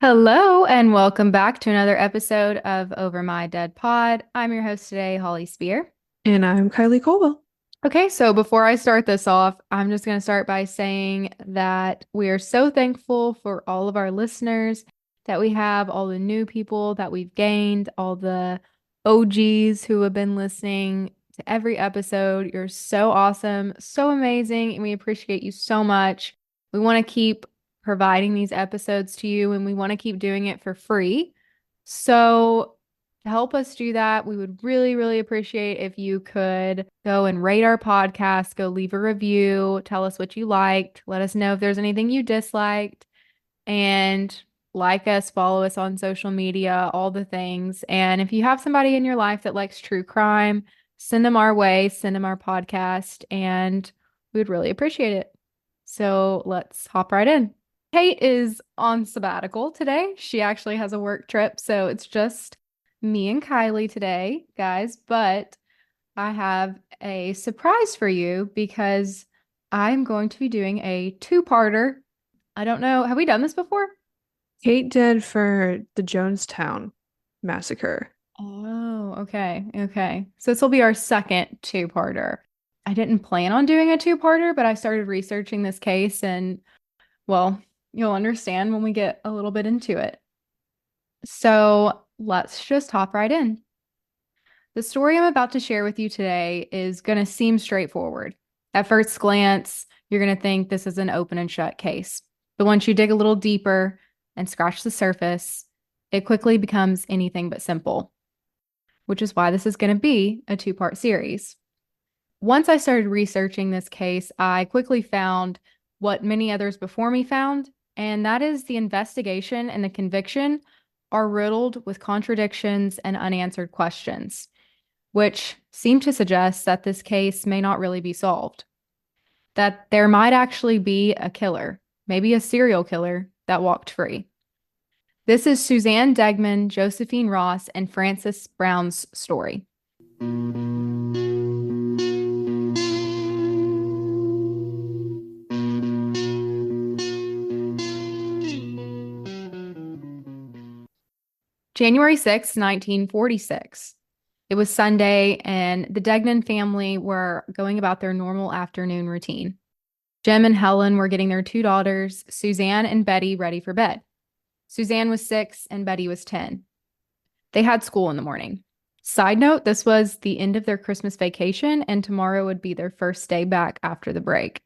Hello, and welcome back to another episode of Over My Dead Pod. I'm your host today, Holly Spear. And I'm Kylie Colwell. Okay, so before I start this off, I'm just going to start by saying that we are so thankful for all of our listeners that we have, all the new people that we've gained, all the OGs who have been listening to every episode. You're so awesome, so amazing, and we appreciate you so much. We want to keep providing these episodes to you, and we want to keep doing it for free. So, to help us do that, we would really, really appreciate if you could go and rate our podcast, go leave a review, tell us what you liked, let us know if there's anything you disliked, and like us, follow us on social media, all the things. And if you have somebody in your life that likes true crime, send them our way, send them our podcast, and we would really appreciate it. So let's hop right in. Kate is on sabbatical today. She actually has a work trip, so it's just me and Kylie today, guys. But I have a surprise for you because I'm going to be doing a two-parter. I don't know. Have we done this before? Kate did for the Jonestown massacre. Oh, okay. Okay. So this will be our second two-parter. I didn't plan on doing a two-parter, but I started researching this case and, well, you'll understand when we get a little bit into it. So let's just hop right in. The story I'm about to share with you today is going to seem straightforward. At first glance, you're going to think this is an open and shut case. But once you dig a little deeper and scratch the surface, it quickly becomes anything but simple, which is why this is going to be a two-part series. Once I started researching this case, I quickly found what many others before me found, and that is the investigation and the conviction are riddled with contradictions and unanswered questions, which seem to suggest that this case may not really be solved, that there might actually be a killer, maybe a serial killer that walked free. This is Suzanne Degman, Josephine Ross, and Frances Brown's story. January 6, 1946. It was Sunday, and the Degnan family were going about their normal afternoon routine. Jim and Helen were getting their two daughters, Suzanne and Betty, ready for bed. Suzanne was 6 and Betty was 10. They had school in the morning. Side note, this was the end of their Christmas vacation, and tomorrow would be their first day back after the break.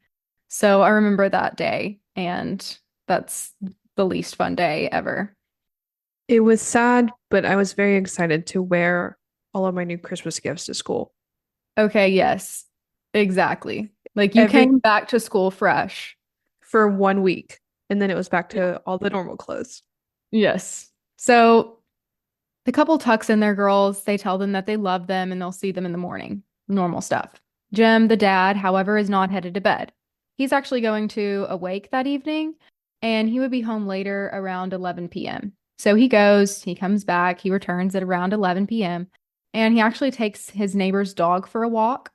So I remember that day, and that's the least fun day ever. It was sad, but I was very excited to wear all of my new Christmas gifts to school. Okay, yes, exactly. Like you Every came back to school fresh. for 1 week, and then it was back to all the normal clothes. Yes. So the couple tucks in their girls. They tell them that they love them and they'll see them in the morning. Normal stuff. Jim, the dad, however, is not headed to bed. He's actually going to a wake that evening and he would be home later around 11 p.m. So he goes, he comes back, he returns at around 11 p.m. and he actually takes his neighbor's dog for a walk.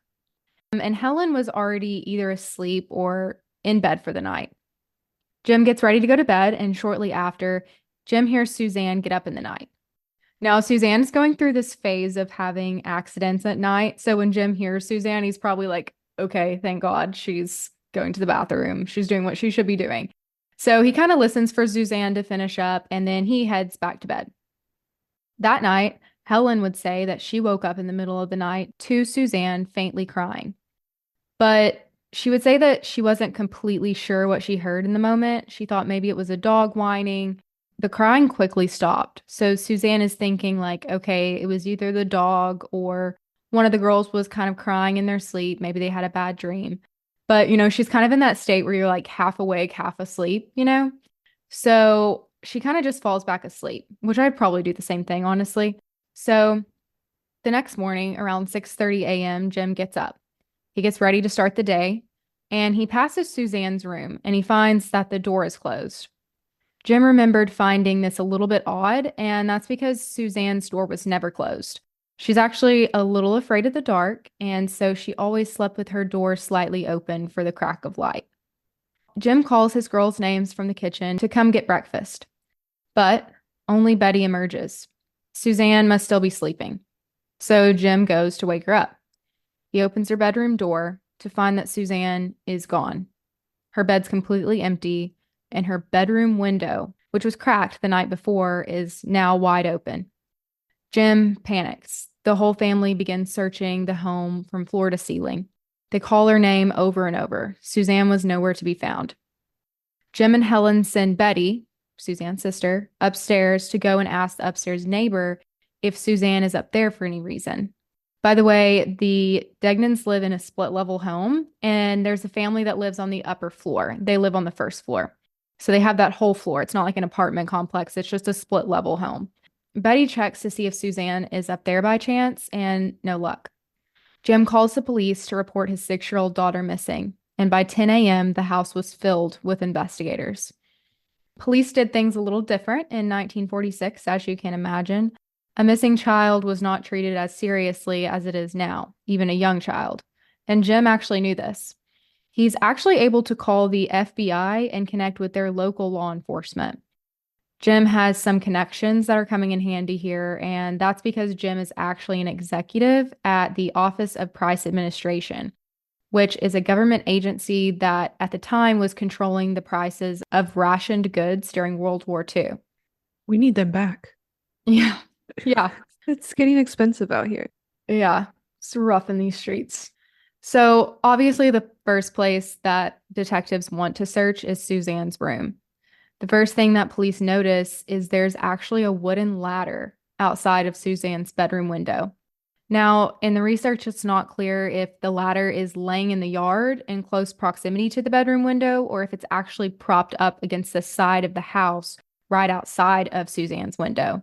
And Helen was already either asleep or in bed for the night. Jim gets ready to go to bed, and shortly after, Jim hears Suzanne get up in the night. Now, Suzanne's going through this phase of having accidents at night. So when Jim hears Suzanne, he's probably like, okay, thank God she's going to the bathroom. She's doing what she should be doing. So he kind of listens for Suzanne to finish up and then he heads back to bed. That night, Helen would say that she woke up in the middle of the night to Suzanne faintly crying. But she would say that she wasn't completely sure what she heard in the moment. She thought maybe it was a dog whining. The crying quickly stopped. So Suzanne is thinking, like, okay, it was either the dog or one of the girls was kind of crying in their sleep. Maybe they had a bad dream. But, she's kind of in that state where you're like half awake, half asleep. So she kind of just falls back asleep, which I'd probably do the same thing, honestly. So the next morning around 6:30 a.m., Jim gets up. He gets ready to start the day, and he passes Suzanne's room and he finds that the door is closed. Jim remembered finding this a little bit odd, and that's because Suzanne's door was never closed. She's actually a little afraid of the dark, and so she always slept with her door slightly open for the crack of light. Jim calls his girls' names from the kitchen to come get breakfast. But only Betty emerges. Suzanne must still be sleeping. So Jim goes to wake her up. He opens her bedroom door to find that Suzanne is gone. Her bed's completely empty, and her bedroom window, which was cracked the night before, is now wide open. Jim panics. The whole family begins searching the home from floor to ceiling. They call her name over and over. Suzanne was nowhere to be found. Jim and Helen send Betty, Suzanne's sister, upstairs to go and ask the upstairs neighbor if Suzanne is up there for any reason. By the way, the Degnans live in a split level home, and there's a family that lives on the upper floor. They live on the first floor. So they have that whole floor. It's not like an apartment complex, it's just a split level home. Betty checks to see if Suzanne is up there by chance, and no luck. Jim calls the police to report his 6-year-old daughter missing, and by 10 a.m., the house was filled with investigators. Police did things a little different in 1946, as you can imagine. A missing child was not treated as seriously as it is now, even a young child. And Jim actually knew this. He's actually able to call the FBI and connect with their local law enforcement. Jim has some connections that are coming in handy here, and that's because Jim is actually an executive at the Office of Price Administration, which is a government agency that at the time was controlling the prices of rationed goods during World War II. We need them back. Yeah. Yeah. It's getting expensive out here. Yeah. It's rough in these streets. So obviously the first place that detectives want to search is Suzanne's room. The first thing that police notice is there's actually a wooden ladder outside of Suzanne's bedroom window. Now, in the research, it's not clear if the ladder is laying in the yard in close proximity to the bedroom window or if it's actually propped up against the side of the house right outside of Suzanne's window.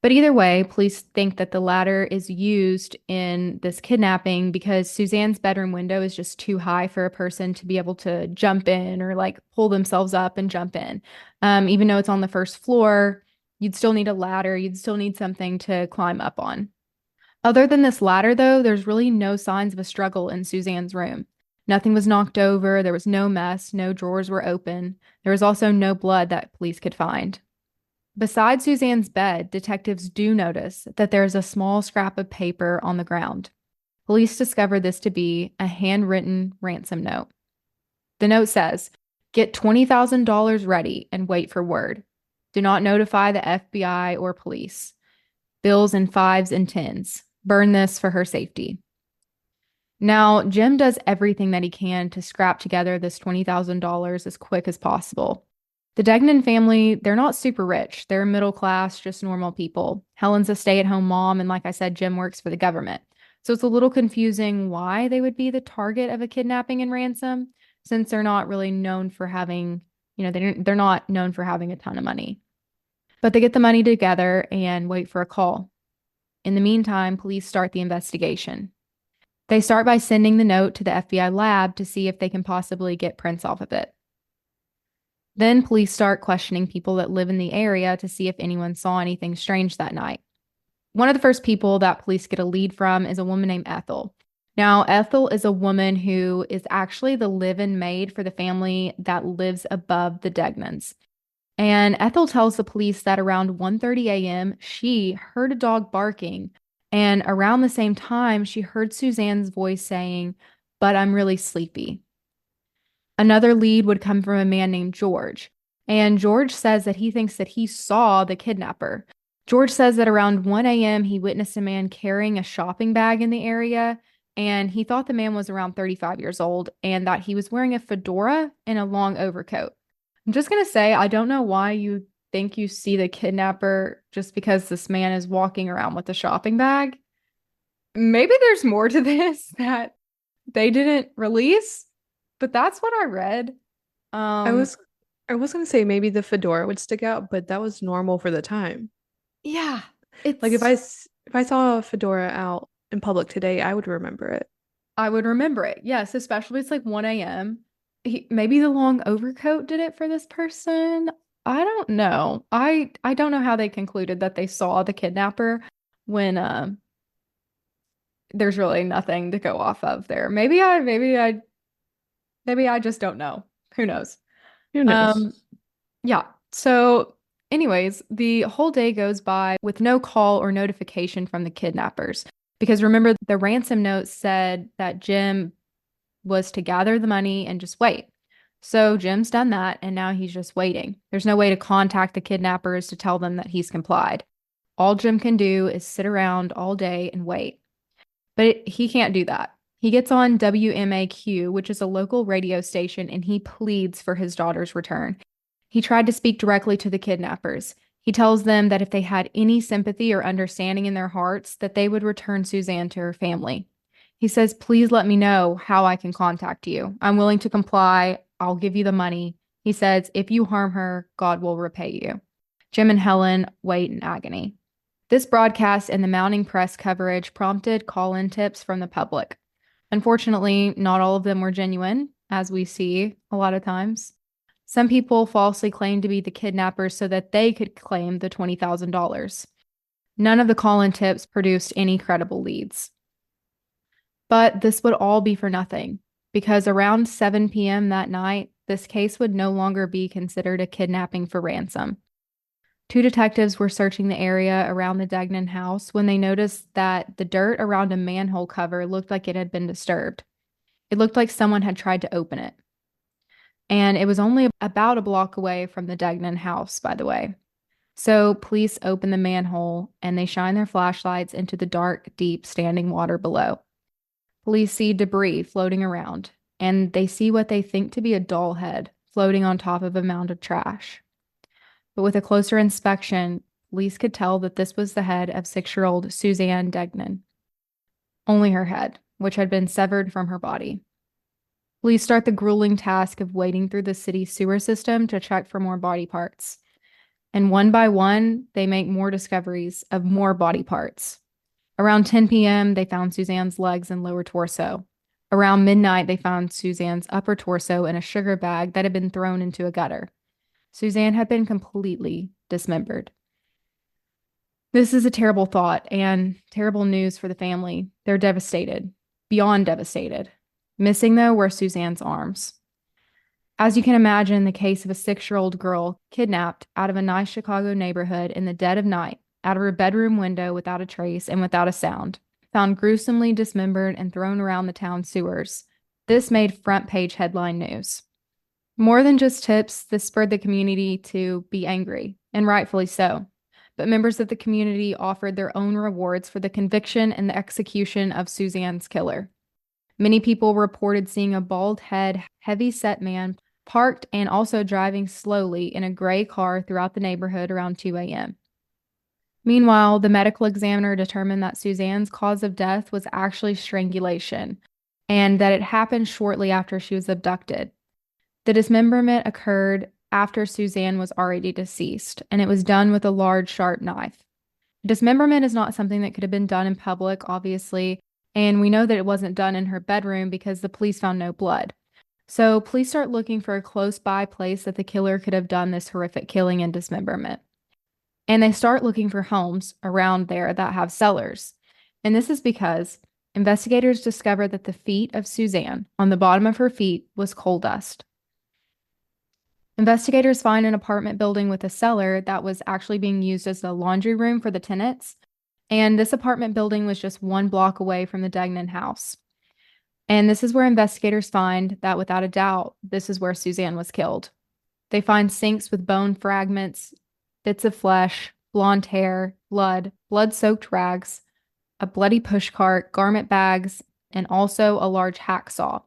But either way, police think that the ladder is used in this kidnapping because Suzanne's bedroom window is just too high for a person to be able to jump in or like pull themselves up and jump in. Even though it's on the first floor, you'd still need a ladder. You'd still need something to climb up on. Other than this ladder, though, there's really no signs of a struggle in Suzanne's room. Nothing was knocked over. There was no mess. No drawers were open. There was also no blood that police could find. Besides Suzanne's bed, detectives do notice that there's a small scrap of paper on the ground. Police discover this to be a handwritten ransom note. The note says, "Get $20,000 ready and wait for word. Do not notify the FBI or police. Bills in 5s and 10s. Burn this for her safety." Now, Jim does everything that he can to scrap together this $20,000 as quick as possible. The Degnan family, they're not super rich. They're middle class, just normal people. Helen's a stay-at-home mom, and like I said, Jim works for the government. So it's a little confusing why they would be the target of a kidnapping and ransom, since they're not really known for having, they're not known for having a ton of money. But they get the money together and wait for a call. In the meantime, police start the investigation. They start by sending the note to the FBI lab to see if they can possibly get prints off of it. Then police start questioning people that live in the area to see if anyone saw anything strange that night. One of the first people that police get a lead from is a woman named Ethel. Now, Ethel is a woman who is actually the live-in maid for the family that lives above the Degnans. And Ethel tells the police that around 1:30 a.m., she heard a dog barking. And around the same time, she heard Suzanne's voice saying, "But I'm really sleepy." Another lead would come from a man named George. And George says that he thinks that he saw the kidnapper. George says that around 1 a.m., he witnessed a man carrying a shopping bag in the area. And he thought the man was around 35 years old and that he was wearing a fedora and a long overcoat. I'm just going to say, I don't know why you think you see the kidnapper just because this man is walking around with a shopping bag. Maybe there's more to this that they didn't release, but that's what I read. I was gonna say maybe the fedora would stick out, but that was normal for the time. Yeah, Like if I saw a fedora out in public today, I would remember it. I would remember it. Yes, especially it's like 1 a.m. Maybe the long overcoat did it for this person. I don't know. I don't know how they concluded that they saw the kidnapper when there's really nothing to go off of there. Maybe I just don't know. Who knows? Who knows? Yeah. So Anyways, the whole day goes by with no call or notification from the kidnappers. Because remember, the ransom note said that Jim was to gather the money and just wait. So Jim's done that, and now he's just waiting. There's no way to contact the kidnappers to tell them that he's complied. All Jim can do is sit around all day and wait. But he can't do that. He gets on WMAQ, which is a local radio station, and he pleads for his daughter's return. He tried to speak directly to the kidnappers. He tells them that if they had any sympathy or understanding in their hearts, that they would return Suzanne to her family. He says, "Please let me know how I can contact you. I'm willing to comply. I'll give you the money." He says, "If you harm her, God will repay you." Jim and Helen wait in agony. This broadcast and the mounting press coverage prompted call-in tips from the public. Unfortunately, not all of them were genuine, as we see a lot of times. Some people falsely claimed to be the kidnappers so that they could claim the $20,000. None of the call-in tips produced any credible leads. But this would all be for nothing, because around 7 p.m. that night, this case would no longer be considered a kidnapping for ransom. Two detectives were searching the area around the Degnan house when they noticed that the dirt around a manhole cover looked like it had been disturbed. It looked like someone had tried to open it. And it was only about a block away from the Degnan house, by the way. So police open the manhole and they shine their flashlights into the dark, deep, standing water below. Police see debris floating around, and they see what they think to be a doll head floating on top of a mound of trash. But with a closer inspection, police could tell that this was the head of 6-year-old Suzanne Degnan. Only her head, which had been severed from her body. Police start the grueling task of wading through the city's sewer system to check for more body parts. And one by one, they make more discoveries of more body parts. Around 10 p.m., they found Suzanne's legs and lower torso. Around midnight, they found Suzanne's upper torso in a sugar bag that had been thrown into a gutter. Suzanne had been completely dismembered. This is a terrible thought and terrible news for the family. They're devastated, beyond devastated. Missing, though, were Suzanne's arms. As you can imagine, the case of a 6-year-old girl kidnapped out of a nice Chicago neighborhood in the dead of night, out of her bedroom window without a trace and without a sound, found gruesomely dismembered and thrown around the town sewers. This made front-page headline news. More than just tips, this spurred the community to be angry, and rightfully so. But members of the community offered their own rewards for the conviction and the execution of Suzanne's killer. Many people reported seeing a bald-head, heavy-set man parked and also driving slowly in a gray car throughout the neighborhood around 2 a.m. Meanwhile, the medical examiner determined that Suzanne's cause of death was actually strangulation, and that it happened shortly after she was abducted. The dismemberment occurred after Suzanne was already deceased, and it was done with a large, sharp knife. Dismemberment is not something that could have been done in public, obviously, and we know that it wasn't done in her bedroom because the police found no blood. So police start looking for a close-by place that the killer could have done this horrific killing and dismemberment. And they start looking for homes around there that have cellars. And this is because investigators discovered that the feet of Suzanne, on the bottom of her feet, was coal dust. Investigators find an apartment building with a cellar that was actually being used as a laundry room for the tenants. And this apartment building was just 1 block away from the Degnan house. And this is where investigators find that without a doubt, this is where Suzanne was killed. They find sinks with bone fragments, bits of flesh, blonde hair, blood-soaked rags, a bloody pushcart, garment bags, and also a large hacksaw.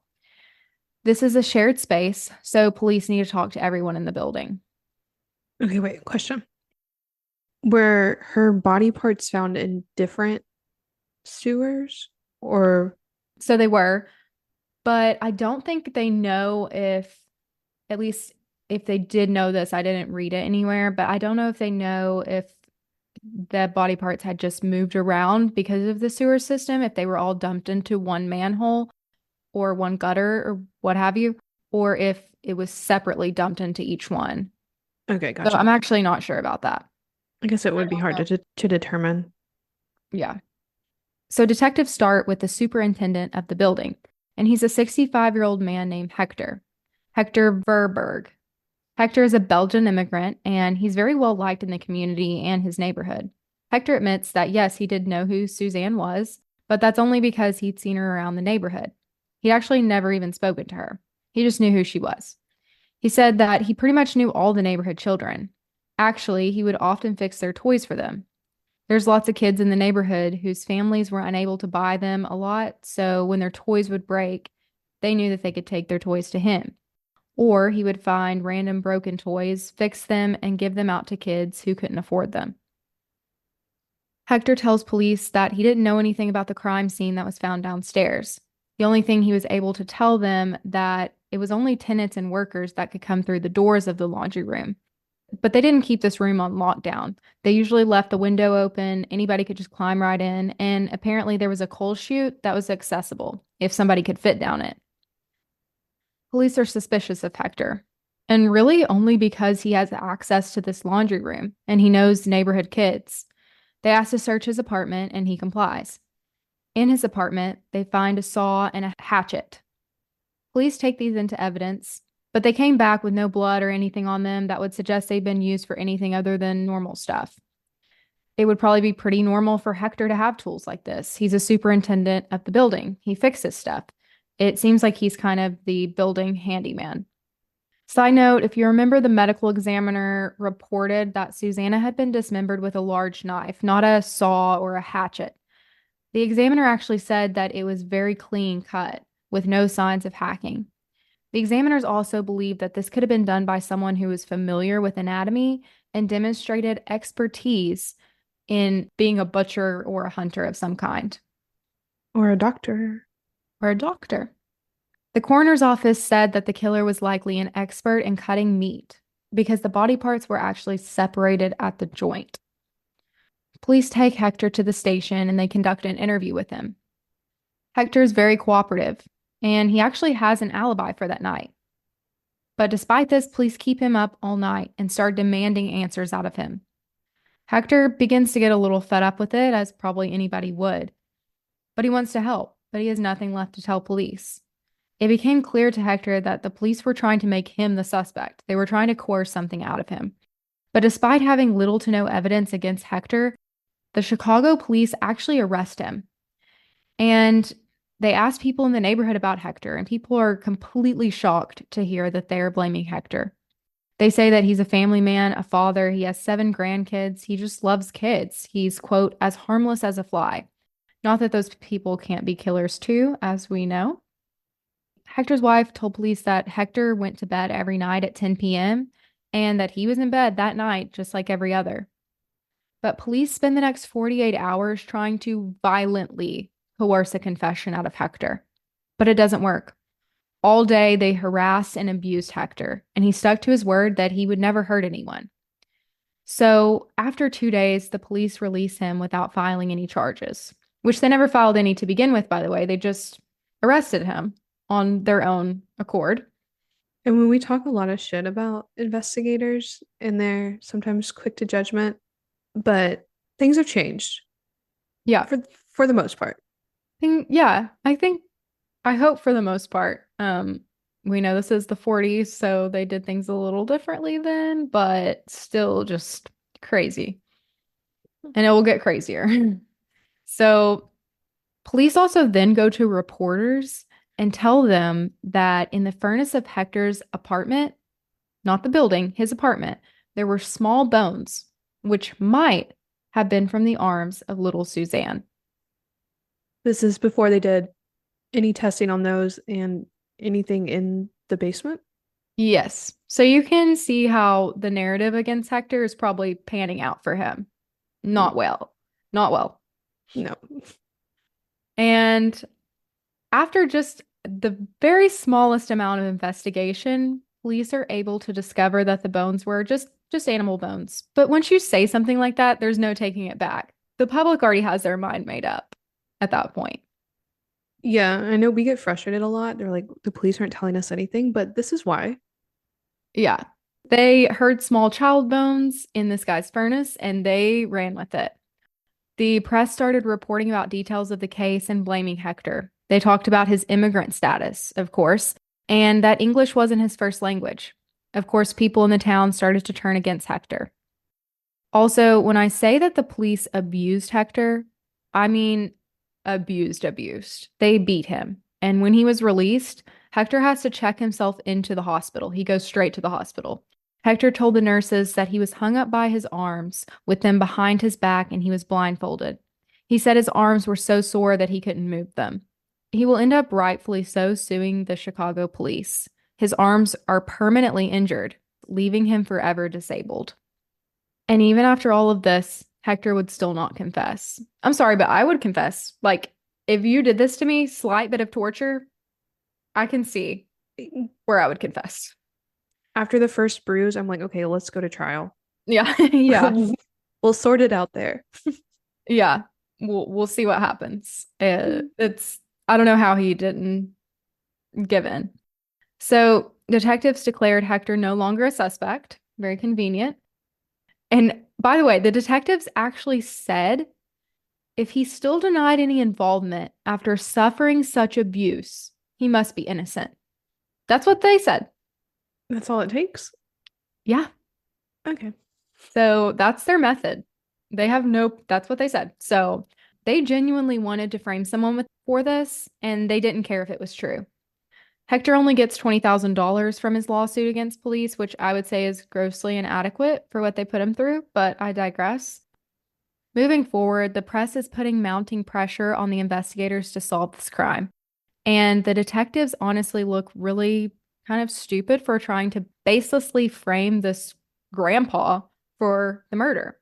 This is a shared space, so police need to talk to everyone in the building. Okay, wait, question. Were her body parts found in different sewers or? So they were, but I don't think they know if, at least if they did know this, I didn't read it anywhere, but I don't know if they know if the body parts had just moved around because of the sewer system, if they were all dumped into one manhole or one gutter or what have you, or if it was separately dumped into each one. Okay, So gotcha. I'm actually not sure about that. I guess it would be hard to determine. Yeah. So detectives start with the superintendent of the building, and he's a 65-year-old man named Hector Verberg. Hector is a Belgian immigrant, and he's very well liked in the community and his neighborhood. Hector admits that yes, he did know who Suzanne was, but that's only because he'd seen her around the neighborhood. He'd actually never even spoken to her. He just knew who she was. He said that he pretty much knew all the neighborhood children. Actually, he would often fix their toys for them. There's lots of kids in the neighborhood whose families were unable to buy them a lot, so when their toys would break, they knew that they could take their toys to him. Or he would find random broken toys, fix them, and give them out to kids who couldn't afford them. Hector tells police that he didn't know anything about the crime scene that was found downstairs. The only thing he was able to tell them that it was only tenants and workers that could come through the doors of the laundry room. But they didn't keep this room on lockdown. They usually left the window open. Anybody could just climb right in. And apparently there was a coal chute that was accessible if somebody could fit down it. Police are suspicious of Hector, and really only because he has access to this laundry room and he knows neighborhood kids. They ask to search his apartment and he complies. In his apartment, they find a saw and a hatchet. Police take these into evidence, but they came back with no blood or anything on them that would suggest they've been used for anything other than normal stuff. It would probably be pretty normal for Hector to have tools like this. He's a superintendent of the building. He fixes stuff. It seems like he's kind of the building handyman. Side note, if you remember, the medical examiner reported that Susanna had been dismembered with a large knife, not a saw or a hatchet. The examiner actually said that it was very clean cut, with no signs of hacking. The examiners also believed that this could have been done by someone who was familiar with anatomy and demonstrated expertise in being a butcher or a hunter of some kind. Or a doctor. Or a doctor. The coroner's office said that the killer was likely an expert in cutting meat because the body parts were actually separated at the joint. Police take Hector to the station and they conduct an interview with him. Hector is very cooperative, and he actually has an alibi for that night. But despite this, police keep him up all night and start demanding answers out of him. Hector begins to get a little fed up with it, as probably anybody would. But he wants to help, but he has nothing left to tell police. It became clear to Hector that the police were trying to make him the suspect. They were trying to coerce something out of him. But despite having little to no evidence against Hector, the Chicago police actually arrest him. And they ask people in the neighborhood about Hector, and people are completely shocked to hear that they are blaming Hector. They say that he's a family man, a father, he has 7 grandkids, he just loves kids. He's, quote, as harmless as a fly. Not that those people can't be killers too, as we know. Hector's wife told police that Hector went to bed every night at 10 p.m. and that he was in bed that night just like every other. But police spend the next 48 hours trying to violently coerce a confession out of Hector. But it doesn't work. All day they harassed and abused Hector, and he stuck to his word that he would never hurt anyone. So after 2 days, the police release him without filing any charges, which they never filed any to begin with, by the way. They just arrested him on their own accord. And when we talk a lot of shit about investigators and they're sometimes quick to judgment, but things have changed. Yeah. For the most part. I hope for the most part. We know this is the 40s, so they did things a little differently then, but still just crazy. And it will get crazier. So police also then go to reporters and tell them that in the furnace of Hector's apartment, not the building, his apartment, there were small bones, which might have been from the arms of little Suzanne. This is before they did any testing on those and anything in the basement? Yes. So you can see how the narrative against Hector is probably panning out for him. Not well. Not well. No. And after just the very smallest amount of investigation, police are able to discover that the bones were just animal bones. But once you say something like that, there's no taking it back. The public already has their mind made up at that point. Yeah, I know we get frustrated a lot. They're like, the police aren't telling us anything, but this is why. Yeah. They heard small child bones in this guy's furnace and they ran with it. The press started reporting about details of the case and blaming Hector. They talked about his immigrant status, of course, and that English wasn't his first language. Of course, people in the town started to turn against Hector. Also, when I say that the police abused Hector, I mean abused. They beat him. And when he was released, Hector has to check himself into the hospital. He goes straight to the hospital. Hector told the nurses that he was hung up by his arms with them behind his back and he was blindfolded. He said his arms were so sore that he couldn't move them. He will end up rightfully so suing the Chicago police. His arms are permanently injured, leaving him forever disabled. And even after all of this, Hector would still not confess. I'm sorry, but I would confess. Like, if you did this to me, slight bit of torture, I can see where I would confess. After the first bruise, I'm like, okay, let's go to trial. Yeah, yeah, We'll sort it out there. yeah. We'll see what happens. It's I don't know how he didn't give in. So detectives declared Hector no longer a suspect. Very convenient. And by the way, the detectives actually said if he still denied any involvement after suffering such abuse, he must be innocent. That's what they said. That's all it takes. Yeah. Okay. So that's their method. That's what they said. So they genuinely wanted to frame someone for this, and they didn't care if it was true. Hector only gets $20,000 from his lawsuit against police, which I would say is grossly inadequate for what they put him through, but I digress. Moving forward, the press is putting mounting pressure on the investigators to solve this crime. And the detectives honestly look really kind of stupid for trying to baselessly frame this grandpa for the murder.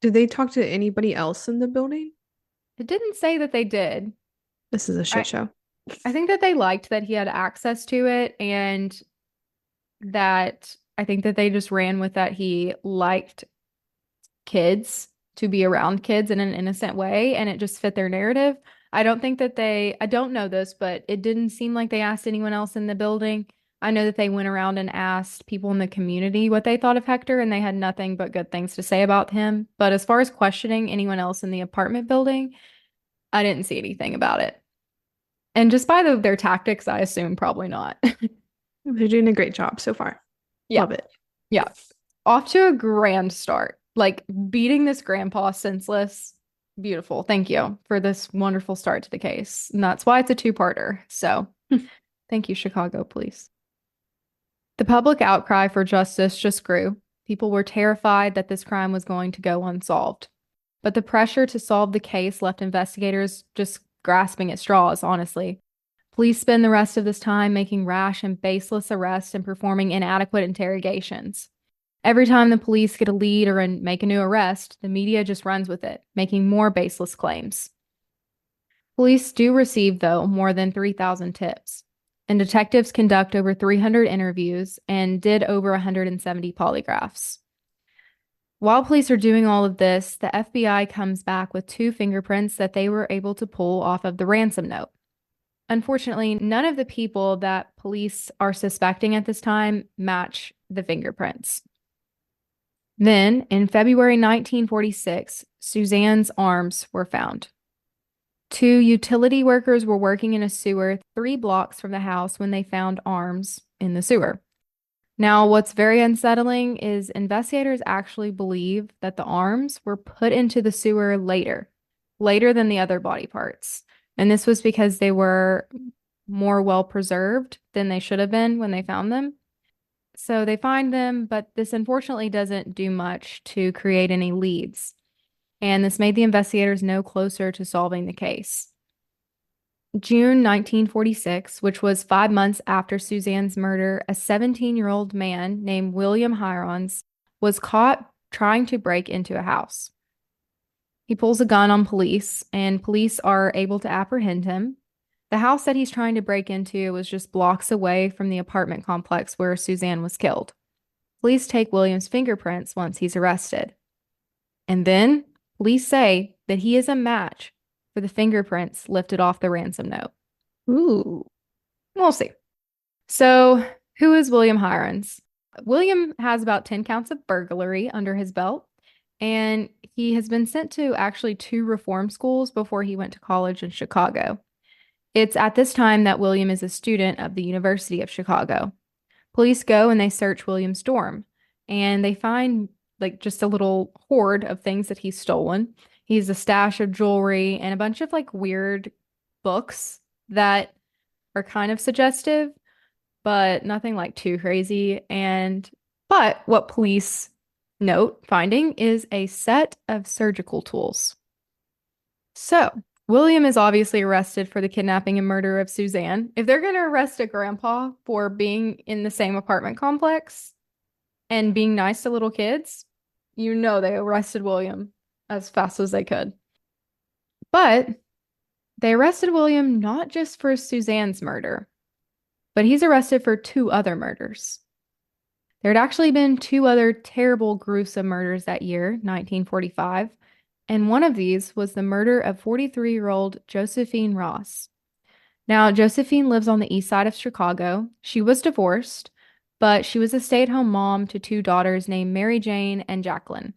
Did they talk to anybody else in the building? It didn't say that they did. This is a I, shit show. I think that they liked that he had access to it and that I think that they just ran with that he liked kids to be around kids in an innocent way and it just fit their narrative. I don't know this, but it didn't seem like they asked anyone else in the building. I know that they went around and asked people in the community what they thought of Hector, and they had nothing but good things to say about him. But as far as questioning anyone else in the apartment building, I didn't see anything about it. And just by their tactics, I assume probably not. They're doing a great job so far. Yeah. Love it. Yeah. Off to a grand start. Like beating this grandpa senseless. Beautiful. Thank you for this wonderful start to the case. And that's why it's a two-parter. So thank you, Chicago police. The public outcry for justice just grew. People were terrified that this crime was going to go unsolved. But the pressure to solve the case left investigators just grasping at straws, honestly. Police spend the rest of this time making rash and baseless arrests and performing inadequate interrogations. Every time the police get a lead or make a new arrest, the media just runs with it, making more baseless claims. Police do receive, though, more than 3,000 tips, and detectives conduct over 300 interviews and did over 170 polygraphs. While police are doing all of this, the FBI comes back with 2 fingerprints that they were able to pull off of the ransom note. Unfortunately, none of the people that police are suspecting at this time match the fingerprints. Then, in February 1946, Suzanne's arms were found. 2 utility workers were working in a sewer 3 blocks from the house when they found arms in the sewer. Now, what's very unsettling is investigators actually believe that the arms were put into the sewer later than the other body parts. And this was because they were more well preserved than they should have been when they found them. So they find them, but this unfortunately doesn't do much to create any leads. And this made the investigators no closer to solving the case. June 1946, which was 5 months after Suzanne's murder, a 17-year-old man named William Hirons was caught trying to break into a house. He pulls a gun on police, and police are able to apprehend him. The house that he's trying to break into was just blocks away from the apartment complex where Suzanne was killed. Police take William's fingerprints once he's arrested. And then police say that he is a match for the fingerprints lifted off the ransom note. Ooh. We'll see. So, who is William Hirons? William has about 10 counts of burglary under his belt, and he has been sent to actually 2 reform schools before he went to college in Chicago. It's at this time that William is a student of the University of Chicago. Police go and they search William's dorm and they find like just a little hoard of things that he's stolen. He's a stash of jewelry and a bunch of like weird books that are kind of suggestive, but nothing like too crazy. But what police note finding is a set of surgical tools. So, William is obviously arrested for the kidnapping and murder of Suzanne. If they're going to arrest a grandpa for being in the same apartment complex and being nice to little kids, you know they arrested William as fast as they could. But they arrested William not just for Suzanne's murder, but he's arrested for two other murders. There had actually been two other terrible, gruesome murders that year, 1945, and one of these was the murder of 43-year-old Josephine Ross. Now, Josephine lives on the east side of Chicago. She was divorced, but she was a stay-at-home mom to two daughters named Mary Jane and Jacqueline.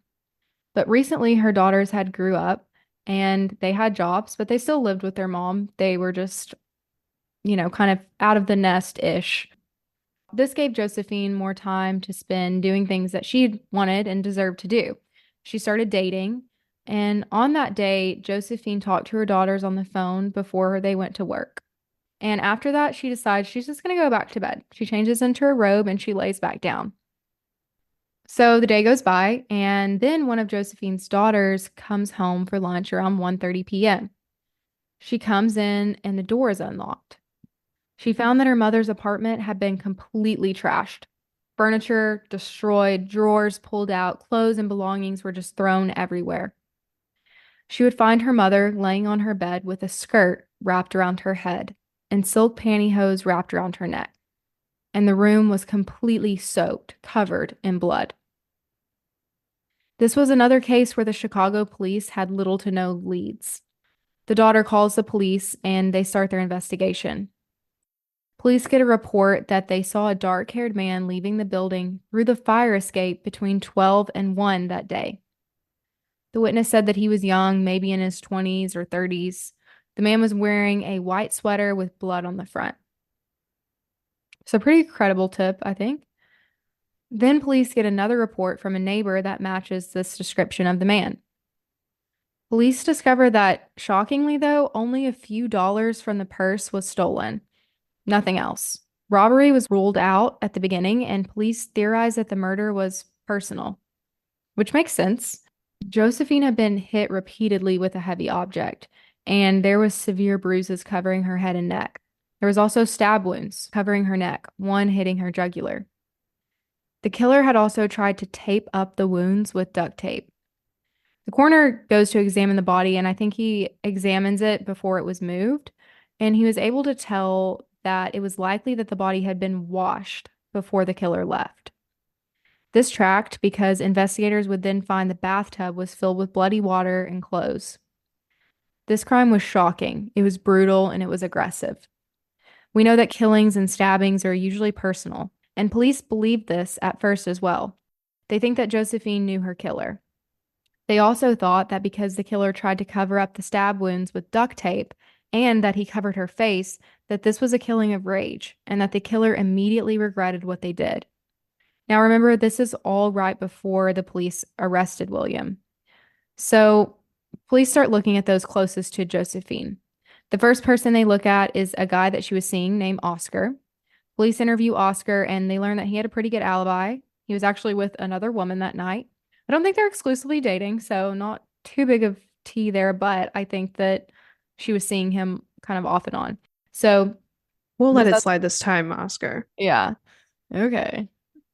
But recently, her daughters had grew up and they had jobs, but they still lived with their mom. They were just, kind of out of the nest-ish. This gave Josephine more time to spend doing things that she wanted and deserved to do. She started dating, and on that day, Josephine talked to her daughters on the phone before they went to work. And after that, she decides she's just going to go back to bed. She changes into her robe and she lays back down. So the day goes by, and then one of Josephine's daughters comes home for lunch around 1:30 p.m. She comes in and the door is unlocked. She found that her mother's apartment had been completely trashed. Furniture destroyed, drawers pulled out, clothes and belongings were just thrown everywhere. She would find her mother laying on her bed with a skirt wrapped around her head and silk pantyhose wrapped around her neck. And the room was completely soaked, covered in blood. This was another case where the Chicago police had little to no leads. The daughter calls the police and they start their investigation. Police get a report that they saw a dark-haired man leaving the building through the fire escape between 12 and 1 that day. The witness said that he was young, maybe in his 20s or 30s. The man was wearing a white sweater with blood on the front. So pretty credible tip, I think. Then police get another report from a neighbor that matches this description of the man. Police discover that, shockingly though, only a few dollars from the purse was stolen. Nothing else. Robbery was ruled out at the beginning, and police theorized that the murder was personal, which makes sense. Josephine had been hit repeatedly with a heavy object, and there was severe bruises covering her head and neck. There was also stab wounds covering her neck, one hitting her jugular. The killer had also tried to tape up the wounds with duct tape. The coroner goes to examine the body, and I think he examines it before it was moved, and he was able to tell that it was likely that the body had been washed before the killer left. This tracked because investigators would then find the bathtub was filled with bloody water and clothes. This crime was shocking. It was brutal and it was aggressive. We know that killings and stabbings are usually personal, and police believed this at first as well. They think that Josephine knew her killer. They also thought that because the killer tried to cover up the stab wounds with duct tape and that he covered her face, that this was a killing of rage and that the killer immediately regretted what they did. Now remember, this is all right before the police arrested William. So police start looking at those closest to Josephine. The first person they look at is a guy that she was seeing named Oscar. Police interview Oscar and they learn that he had a pretty good alibi. He was actually with another woman that night. I don't think they're exclusively dating, so not too big of tea there, but I think that she was seeing him kind of off and on. So we'll let it slide this time, Oscar. Yeah. Okay.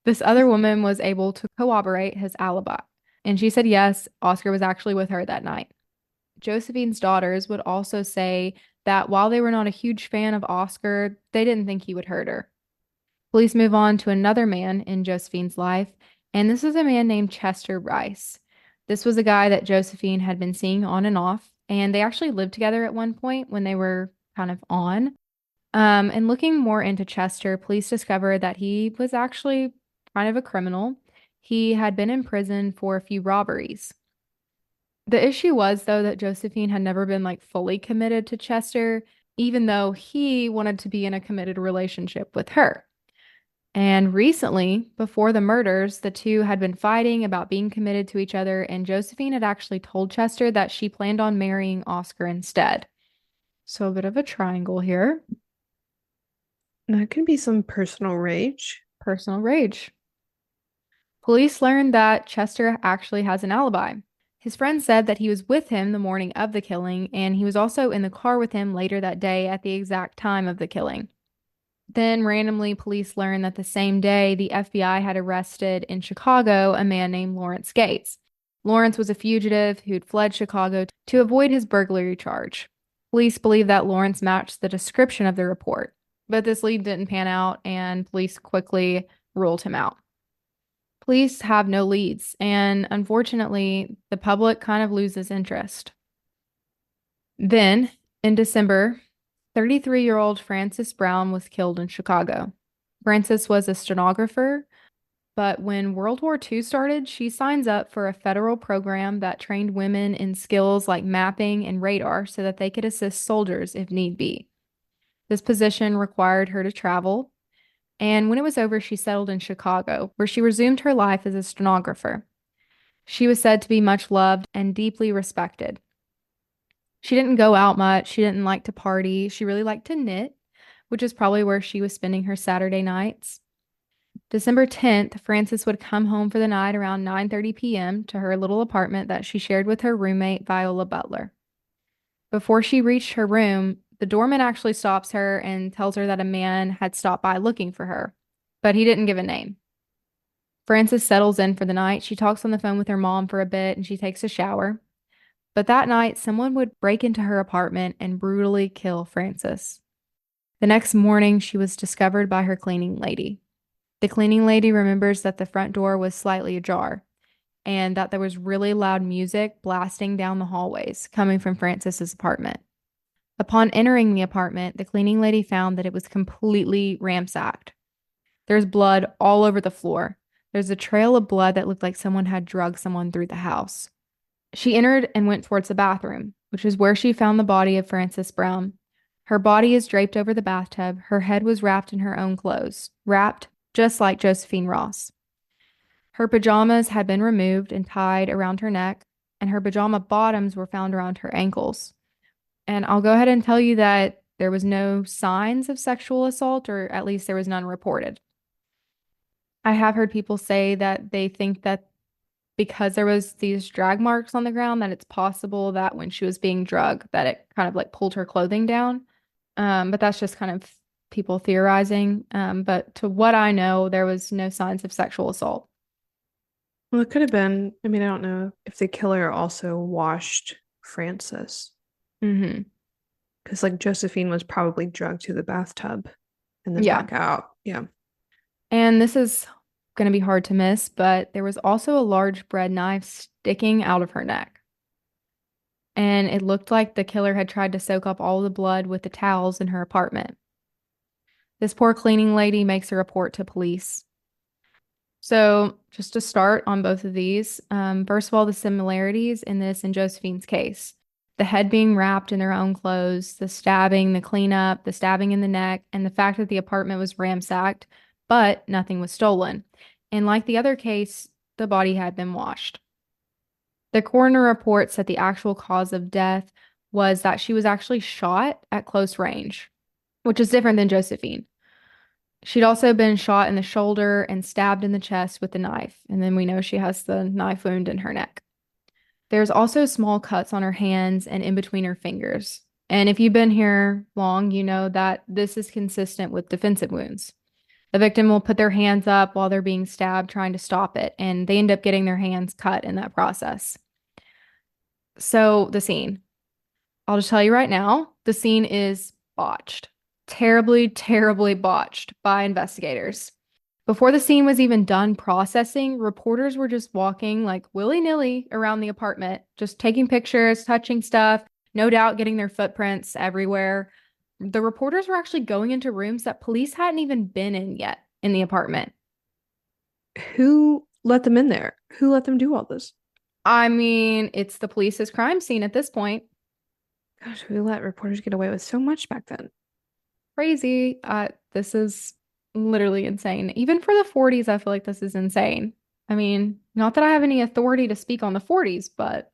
This other woman was able to corroborate his alibi, and she said yes, Oscar was actually with her that night. Josephine's daughters would also say that while they were not a huge fan of Oscar, they didn't think he would hurt her. Police move on to another man in Josephine's life, and this is a man named Chester Rice. This was a guy that Josephine had been seeing on and off, and they actually lived together at one point when they were kind of on. And looking more into Chester, police discovered that he was actually kind of a criminal. He had been in prison for a few robberies. The issue was, though, that Josephine had never been like fully committed to Chester, even though he wanted to be in a committed relationship with her. And recently, before the murders, the two had been fighting about being committed to each other, and Josephine had actually told Chester that she planned on marrying Oscar instead. So a bit of a triangle here. That could be some personal rage. Personal rage. Police learned that Chester actually has an alibi. His friend said that he was with him the morning of the killing, and he was also in the car with him later that day at the exact time of the killing. Then, randomly, police learned that the same day, the FBI had arrested in Chicago a man named Lawrence Gates. Lawrence was a fugitive who'd fled Chicago to avoid his burglary charge. Police believe that Lawrence matched the description of the report, but this lead didn't pan out, and police quickly ruled him out. Police have no leads, and unfortunately, the public kind of loses interest. Then, in December, 33-year-old Frances Brown was killed in Chicago. Frances was a stenographer, but when World War II started, she signs up for a federal program that trained women in skills like mapping and radar so that they could assist soldiers if need be. This position required her to travel, and when it was over, she settled in Chicago, where she resumed her life as a stenographer. She was said to be much loved and deeply respected. She didn't go out much. She didn't like to party. She really liked to knit, which is probably where she was spending her Saturday nights. December 10th, Frances would come home for the night around 9:30 p.m. to her little apartment that she shared with her roommate, Viola Butler. Before she reached her room, the doorman actually stops her and tells her that a man had stopped by looking for her, but he didn't give a name. Frances settles in for the night. She talks on the phone with her mom for a bit and she takes a shower. But that night, someone would break into her apartment and brutally kill Frances. The next morning, she was discovered by her cleaning lady. The cleaning lady remembers that the front door was slightly ajar and that there was really loud music blasting down the hallways coming from Frances's apartment. Upon entering the apartment, the cleaning lady found that it was completely ransacked. There's blood all over the floor. There's a trail of blood that looked like someone had drugged someone through the house. She entered and went towards the bathroom, which is where she found the body of Frances Brown. Her body is draped over the bathtub. Her head was wrapped in her own clothes, wrapped just like Josephine Ross. Her pajamas had been removed and tied around her neck, and her pajama bottoms were found around her ankles. And I'll go ahead and tell you that there was no signs of sexual assault, or at least there was none reported. I have heard people say that they think that because there was these drag marks on the ground, that it's possible that when she was being drugged, that it kind of like pulled her clothing down. But that's just kind of people theorizing. But to what I know, there was no signs of sexual assault. Well, it could have been. I mean, I don't know if the killer also washed Frances, Hmm. because like Josephine was probably drugged to the bathtub and then Yeah. back out. Yeah. And this is going to be hard to miss, but there was also a large bread knife sticking out of her neck. And it looked like the killer had tried to soak up all the blood with the towels in her apartment. This poor cleaning lady makes a report to police. So, just to start on both of these, first of all, the similarities in this and Josephine's case. The head being wrapped in their own clothes, the stabbing, the cleanup, the stabbing in the neck, and the fact that the apartment was ransacked, but nothing was stolen. And like the other case, the body had been washed. The coroner reports that the actual cause of death was that she was actually shot at close range, which is different than Josephine. She'd also been shot in the shoulder and stabbed in the chest with a knife, and then we know she has the knife wound in her neck. There's also small cuts on her hands and in between her fingers. And if you've been here long, you know that this is consistent with defensive wounds. The victim will put their hands up while they're being stabbed, trying to stop it, and they end up getting their hands cut in that process. So, the scene. I'll just tell you right now, the scene is botched. Terribly, terribly botched by investigators. Before the scene was even done processing, reporters were just walking like willy-nilly around the apartment, just taking pictures, touching stuff, no doubt getting their footprints everywhere. The reporters were actually going into rooms that police hadn't even been in yet in the apartment. Who let them in there? Who let them do all this? I mean, it's the police's crime scene at this point. Gosh, we let reporters get away with so much back then. Crazy. This is literally insane. Even for the 40s, I feel like this is insane. I mean, not that I have any authority to speak on the 40s, but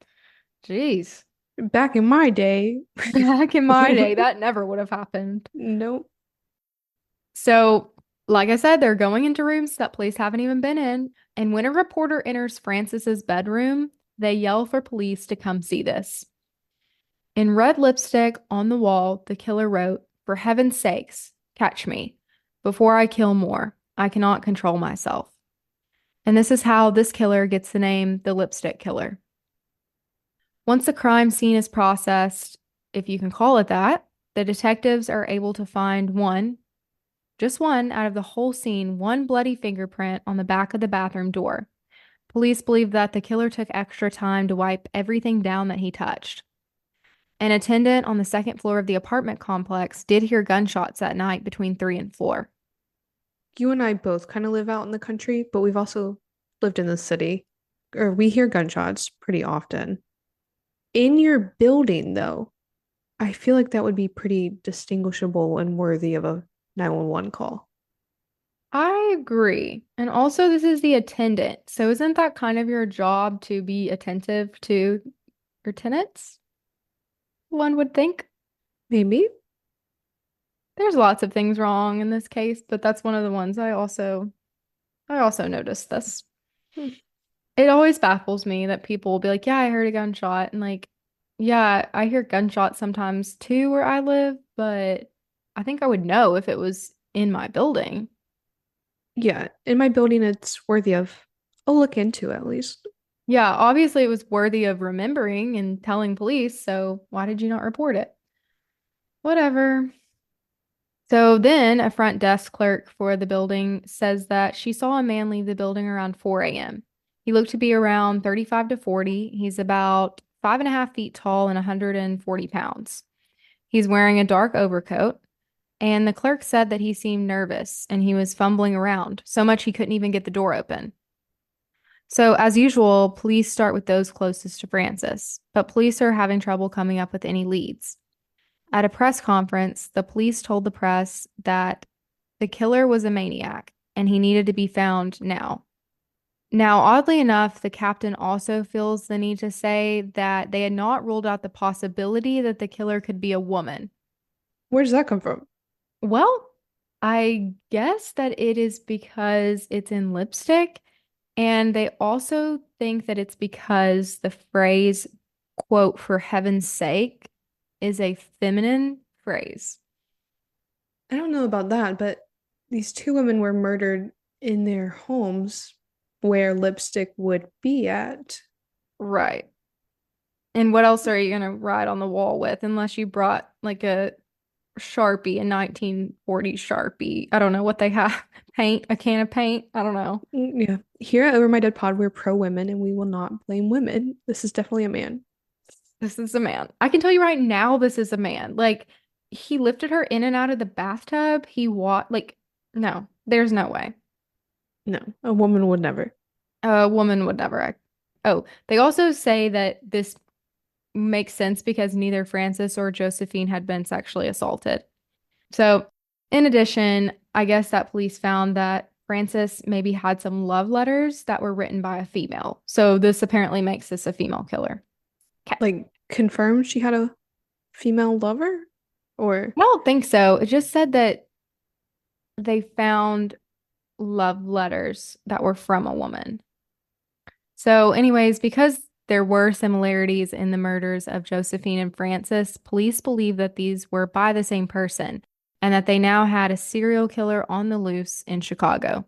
geez. Back in my day, Back in my day, that never would have happened. nope. So, like I said, they're going into rooms that police haven't even been in. And when a reporter enters Francis's bedroom, they yell for police to come see this. In red lipstick on the wall, the killer wrote, "For heaven's sakes, catch me. Before I kill more, I cannot control myself." And this is how this killer gets the name the Lipstick Killer. Once the crime scene is processed, if you can call it that, the detectives are able to find just one out of the whole scene, one bloody fingerprint on the back of the bathroom door. Police believe that the killer took extra time to wipe everything down that he touched. An attendant on the second floor of the apartment complex did hear gunshots that night between 3 and 4. You and I both kind of live out in the country, but we've also lived in the city, or we hear gunshots pretty often. In your building, though, I feel like that would be pretty distinguishable and worthy of a 911 call. I agree. And also, this is the attendant. So, isn't that kind of your job to be attentive to your tenants? One would think. Maybe. There's lots of things wrong in this case, but that's one of the ones I also noticed this. Hmm. It always baffles me that people will be like, "Yeah, I heard a gunshot." And like, yeah, I hear gunshots sometimes too where I live, but I think I would know if it was in my building. Yeah, in my building, it's worthy of a look into at least. Yeah, obviously it was worthy of remembering and telling police, so why did you not report it? Whatever. So then a front desk clerk for the building says that she saw a man leave the building around 4 a.m. He looked to be around 35 to 40. He's about 5.5 feet tall and 140 pounds. He's wearing a dark overcoat, and the clerk said that he seemed nervous and he was fumbling around so much he couldn't even get the door open. So, as usual, police start with those closest to Francis, but police are having trouble coming up with any leads. At a press conference, the police told the press that the killer was a maniac and he needed to be found now. Now, oddly enough, the captain also feels the need to say that they had not ruled out the possibility that the killer could be a woman. Where does that come from? Well, I guess that it is because it's in lipstick, and they also think that it's because the phrase, quote, "for heaven's sake," is a feminine phrase. I don't know about that, but these two women were murdered in their homes where lipstick would be at. Right. And what else are you gonna write on the wall with unless you brought like a Sharpie, a 1940s Sharpie? I don't know what they have. Paint, a can of paint. I don't know. Yeah. Here at Over My Dead Pod, we're pro women and we will not blame women. This is definitely a man. This is a man. I can tell you right now, this is a man. Like, he lifted her in and out of the bathtub. Like, no, there's no way. No, a woman would never. A woman would never act. Oh, they also say that this makes sense because neither Francis or Josephine had been sexually assaulted. So, in addition, I guess that police found that Francis maybe had some love letters that were written by a female. So, this apparently makes this a female killer. Okay. Like, confirmed she had a female lover? Or, I don't think so. It just said that they found love letters that were from a woman. So, anyways, because there were similarities in the murders of Josephine and Francis, police believe that these were by the same person and that they now had a serial killer on the loose in Chicago.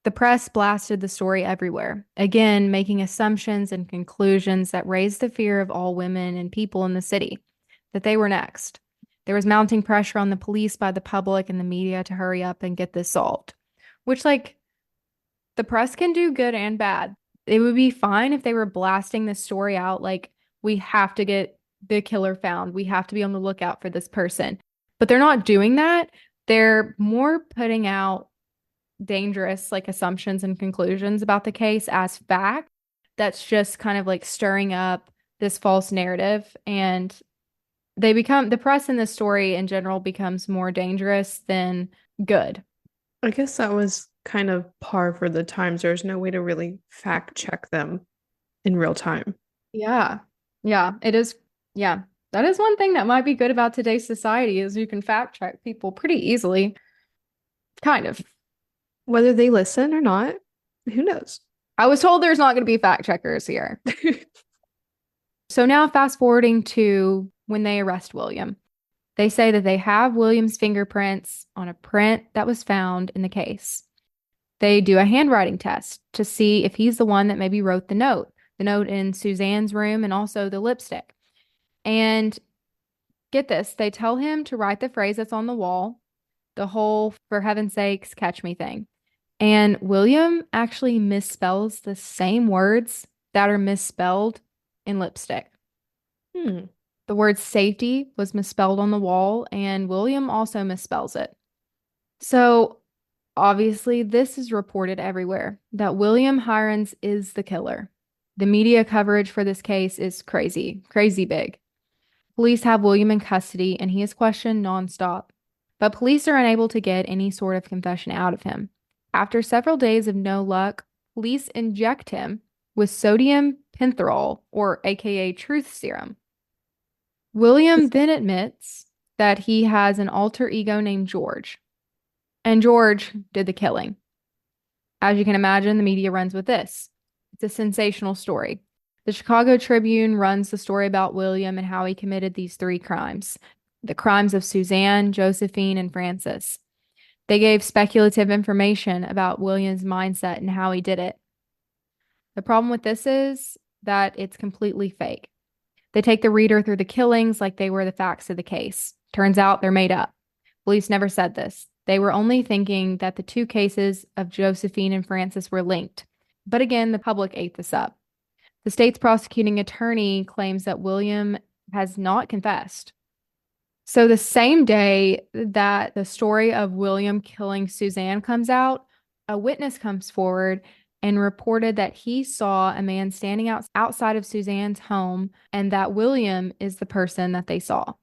The press blasted the story everywhere, again, making assumptions and conclusions that raised the fear of all women and people in the city, that they were next. There was mounting pressure on the police by the public and the media to hurry up and get this solved, which, like, the press can do good and bad. It would be fine if they were blasting this story out like, we have to get the killer found. We have to be on the lookout for this person. But they're not doing that. They're more putting out dangerous like assumptions and conclusions about the case as fact. That's just kind of like stirring up this false narrative, and the press in this story in general becomes more dangerous than good. I guess that was kind of par for the times. There's no way to really fact check them in real time. Yeah. Yeah, it is. Yeah. That is one thing that might be good about today's society is you can fact check people pretty easily. Kind of. Whether they listen or not, who knows? I was told there's not going to be fact checkers here. So now fast forwarding to when they arrest William. They say that they have William's fingerprints on a print that was found in the case. They do a handwriting test to see if he's the one that maybe wrote the note in Suzanne's room and also the lipstick. And get this, they tell him to write the phrase that's on the wall, the whole for heaven's sakes, catch me thing. And William actually misspells the same words that are misspelled in lipstick. Hmm. The word safety was misspelled on the wall, and William also misspells it. So obviously, this is reported everywhere that William Hirons is the killer. The media coverage for this case is crazy, crazy big. Police have William in custody and he is questioned nonstop. But police are unable to get any sort of confession out of him. After several days of no luck, police inject him with sodium pentothal, or AKA truth serum. William then admits that he has an alter ego named George, and George did the killing. As you can imagine, the media runs with this. It's a sensational story. The Chicago Tribune runs the story about William and how he committed these three crimes, the crimes of Suzanne, Josephine, and Frances. They gave speculative information about William's mindset and how he did it. The problem with this is that it's completely fake. They take the reader through the killings like they were the facts of the case. Turns out they're made up. Police never said this. They were only thinking that the two cases of Josephine and Frances were linked. But again, the public ate this up. The state's prosecuting attorney claims that William has not confessed. So the same day that the story of William killing Suzanne comes out, a witness comes forward and reported that he saw a man standing outside of Suzanne's home and that William is the person that they saw.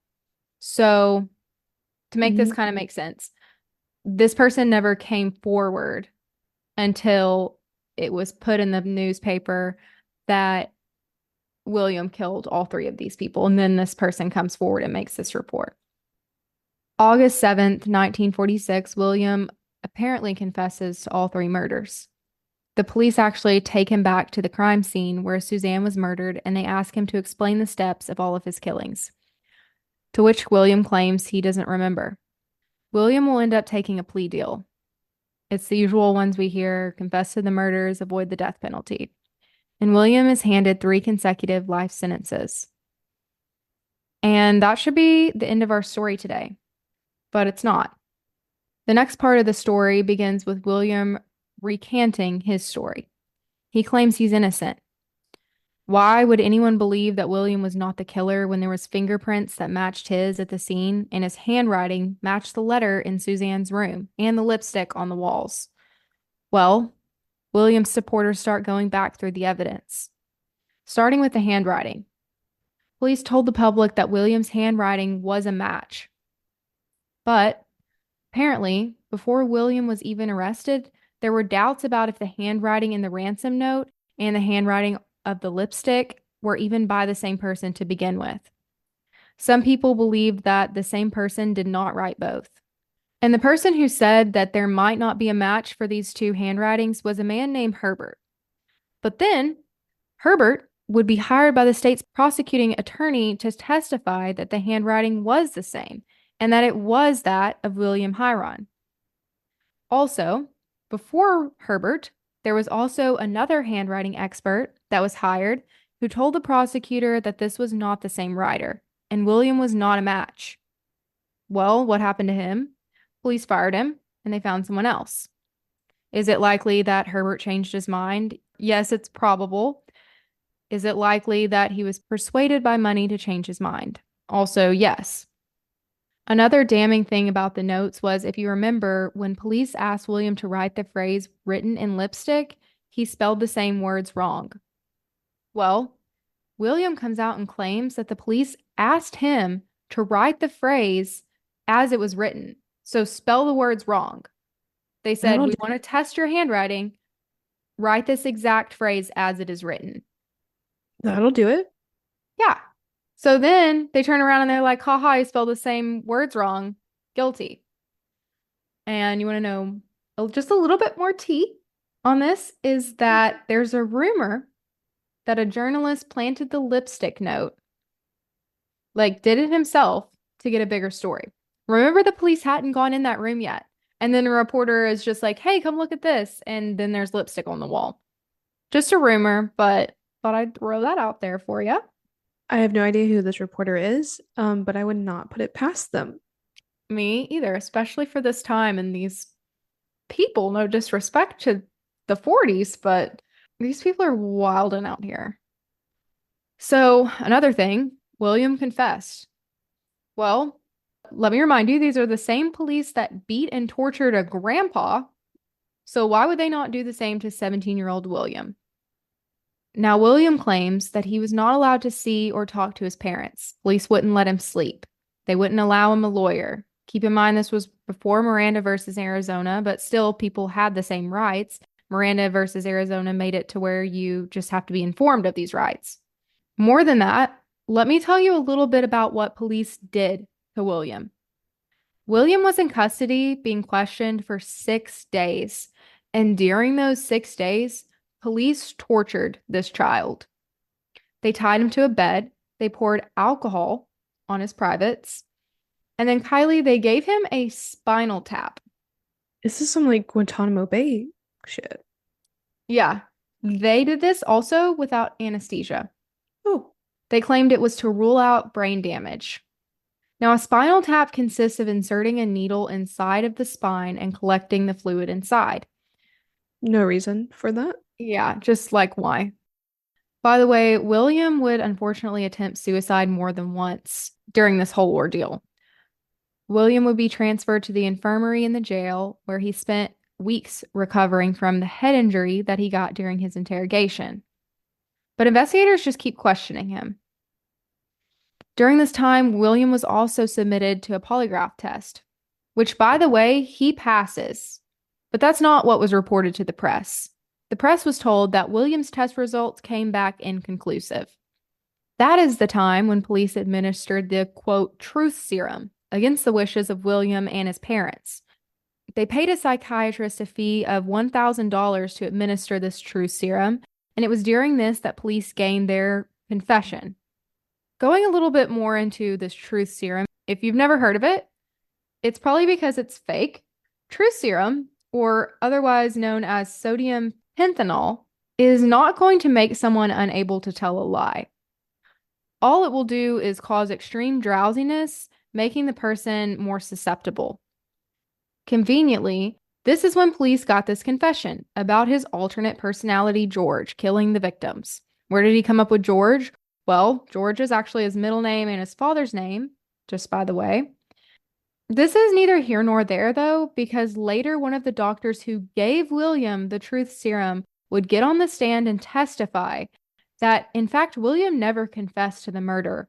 So to make this kind of make sense, this person never came forward until it was put in the newspaper that William killed all three of these people. And then this person comes forward and makes this report. August 7th, 1946, William apparently confesses to all three murders. The police actually take him back to the crime scene where Suzanne was murdered and they ask him to explain the steps of all of his killings, to which William claims he doesn't remember. William will end up taking a plea deal. It's the usual ones we hear: confess to the murders, avoid the death penalty. And William is handed 3 consecutive life sentences. And that should be the end of our story today, but it's not. The next part of the story begins with William recanting his story. He claims he's innocent. Why would anyone believe that William was not the killer when there was fingerprints that matched his at the scene and his handwriting matched the letter in Suzanne's room and the lipstick on the walls? Well, William's supporters start going back through the evidence, starting with the handwriting. Police told the public that William's handwriting was a match. But apparently, before William was even arrested, there were doubts about if the handwriting in the ransom note and the handwriting of the lipstick were even by the same person to begin with. Some people believed that the same person did not write both. And the person who said that there might not be a match for these two handwritings was a man named Herbert. But then Herbert would be hired by the state's prosecuting attorney to testify that the handwriting was the same and that it was that of William Hiron. Also, before Herbert, there was also another handwriting expert that was hired who told the prosecutor that this was not the same writer and William was not a match. Well, what happened to him? Police fired him and they found someone else. Is it likely that Herbert changed his mind? Yes, it's probable. Is it likely that he was persuaded by money to change his mind? Also, yes. Another damning thing about the notes was, if you remember, when police asked William to write the phrase written in lipstick, he spelled the same words wrong. Well, William comes out and claims that the police asked him to write the phrase as it was written, so spell the words wrong. They said, That'll "We do. want to test your handwriting. Write this exact phrase as it is written." That'll do it. Yeah. So then they turn around and they're like, haha, you spelled the same words wrong. Guilty. And you want to know just a little bit more tea on this is that there's a rumor that a journalist planted the lipstick note, like did it himself to get a bigger story. Remember, the police hadn't gone in that room yet. And then a reporter is just like, hey, come look at this. And then there's lipstick on the wall. Just a rumor, but thought I'd throw that out there for you. I have no idea who this reporter is, but I would not put it past them. Me either, especially for this time and these people. No disrespect to the 40s, but these people are wilding out here. So, another thing, William confessed. Well, let me remind you, these are the same police that beat and tortured a grandpa. So, why would they not do the same to 17-year-old William? Now, William claims that he was not allowed to see or talk to his parents. Police wouldn't let him sleep. They wouldn't allow him a lawyer. Keep in mind, this was before Miranda versus Arizona, but still, people had the same rights. Miranda versus Arizona made it to where you just have to be informed of these rights. More than that, let me tell you a little bit about what police did to William. William was in custody being questioned for 6 days. And during those 6 days, police tortured this child. They tied him to a bed. They poured alcohol on his privates. And then, Kylie, they gave him a spinal tap. Is this some like Guantanamo Bay shit? Yeah, they did this also without anesthesia. Oh, They claimed it was to rule out brain damage. Now, a spinal tap consists of inserting a needle inside of the spine and collecting the fluid inside. no reason for that. Yeah, just like why? By the way, William would unfortunately attempt suicide more than once during this whole ordeal. William would be transferred to the infirmary in the jail, where he spent weeks recovering from the head injury that he got during his interrogation. But investigators just keep questioning him. During this time, William was also submitted to a polygraph test, which, by the way, he passes. But that's not what was reported to the press. The press was told that William's test results came back inconclusive. That is the time when police administered the, quote, truth serum against the wishes of William and his parents. They paid a psychiatrist a fee of $1,000 to administer this truth serum, and it was during this that police gained their confession. Going a little bit more into this truth serum, if you've never heard of it, it's probably because it's fake. Truth serum, or otherwise known as sodium pentanol, is not going to make someone unable to tell a lie. All it will do is cause extreme drowsiness, making the person more susceptible. Conveniently, this is when police got this confession about his alternate personality, George, killing the victims. Where did he come up with George? Well, George is actually his middle name and his father's name, just by the way. This is neither here nor there, though, because later one of the doctors who gave William the truth serum would get on the stand and testify that, in fact, William never confessed to the murder,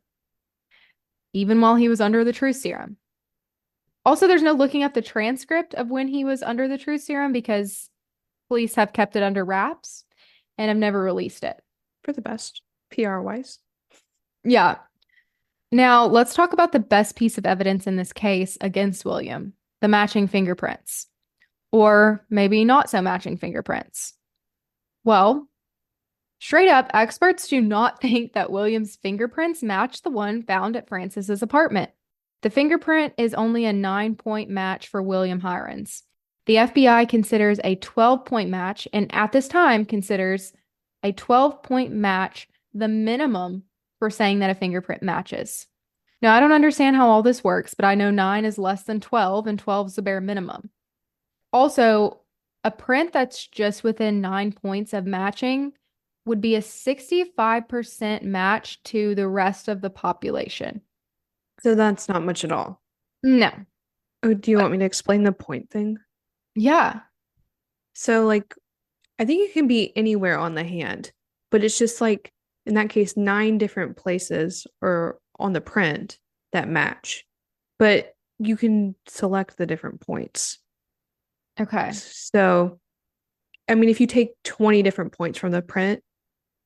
even while he was under the truth serum. Also, there's no looking up the transcript of when he was under the truth serum because police have kept it under wraps and have never released it. For the best, PR wise. Yeah. Now, let's talk about the best piece of evidence in this case against William, the matching fingerprints. Or maybe not so matching fingerprints. Well, straight up, experts do not think that William's fingerprints match the one found at Francis's apartment. The fingerprint is only a 9-point match for William Hirons. The FBI considers a 12-point match, and at this time considers a 12-point match the minimum for saying that a fingerprint matches. Now, I don't understand how all this works, but I know 9 is less than 12, and 12 is the bare minimum. Also, a print that's just within 9 points of matching would be a 65% match to the rest of the population. So that's not much at all. No. Oh, do you want me to explain the point thing? Yeah. So, like, I think it can be anywhere on the hand, but it's just like, in that case, 9 different places or on the print that match. But you can select the different points. Okay. So, I mean, if you take 20 different points from the print